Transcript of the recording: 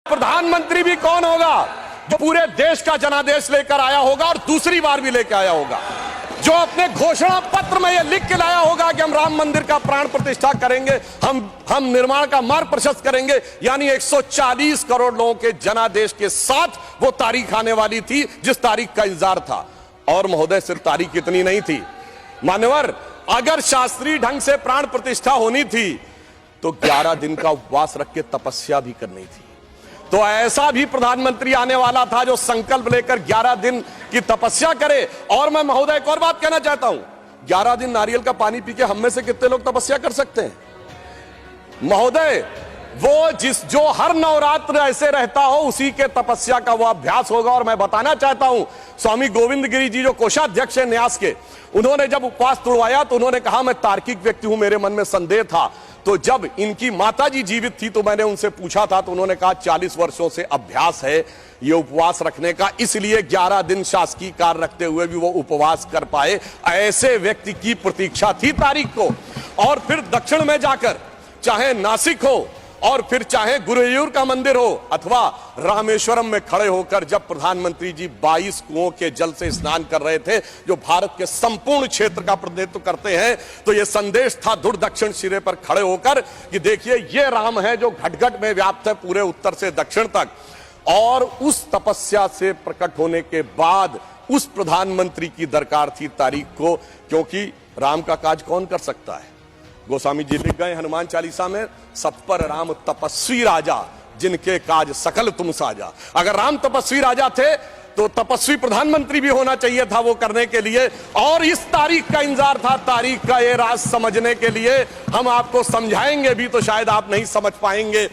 प्रधानमंत्री भी कौन होगा जो पूरे देश का जनादेश लेकर आया होगा और दूसरी बार भी लेकर आया होगा, जो अपने घोषणा पत्र में यह लिख के लाया होगा कि हम राम मंदिर का प्राण प्रतिष्ठा करेंगे, हम निर्माण का मार्ग प्रशस्त करेंगे। यानी 140 करोड़ लोगों के जनादेश के साथ वो तारीख आने वाली थी जिस तारीख का इंतजार था। और महोदय, सिर्फ तारीख इतनी नहीं थी मान्यवर, अगर शास्त्रीय ढंग से प्राण प्रतिष्ठा होनी थी तो 11 दिन का उपवास रख के तपस्या भी करनी थी। तो ऐसा भी प्रधानमंत्री आने वाला था जो संकल्प लेकर 11 दिन की तपस्या करे। और मैं महोदय एक और बात कहना चाहता हूं, 11 दिन नारियल का पानी पी के हम में से कितने लोग तपस्या कर सकते हैं महोदय? वो जो हर नवरात्र ऐसे रहता हो उसी के तपस्या का वो अभ्यास होगा। और मैं बताना चाहता हूं, स्वामी गोविंद गिरी जी जो कोषाध्यक्ष है न्यास के, उन्होंने जब उपवास तोड़वाया तो उन्होंने कहा मैं तार्किक व्यक्ति हूं, मेरे मन में संदेह था। तो जब इनकी माताजी जीवित थी तो मैंने उनसे पूछा था तो उन्होंने कहा 40 वर्षों से अभ्यास है ये उपवास रखने का, इसलिए 11 दिन शासकीय कार्य रखते हुए भी वो उपवास कर पाए। ऐसे व्यक्ति की प्रतीक्षा थी तारीख को। और फिर दक्षिण में जाकर चाहे नासिक हो और फिर चाहे गुरुवायूर का मंदिर हो अथवा रामेश्वरम में खड़े होकर जब प्रधानमंत्री जी 22 कुओं के जल से स्नान कर रहे थे, जो भारत के संपूर्ण क्षेत्र का प्रतिनिधित्व करते हैं, तो यह संदेश था दूर दक्षिण सिरे पर खड़े होकर कि देखिए ये राम है जो घट घट में व्याप्त है पूरे उत्तर से दक्षिण तक। और उस तपस्या से प्रकट होने के बाद उस प्रधानमंत्री की दरकार थी तारीख को, क्योंकि राम का काज कौन कर सकता है? गोस्वामी जी लिख गए हनुमान चालीसा में, सतपर राम तपस्वी राजा जिनके काज सकल तुम साजा। अगर राम तपस्वी राजा थे तो तपस्वी प्रधानमंत्री भी होना चाहिए था वो करने के लिए। और इस तारीख का इंतजार था, तारीख का ये राज समझने के लिए। हम आपको समझाएंगे भी तो शायद आप नहीं समझ पाएंगे।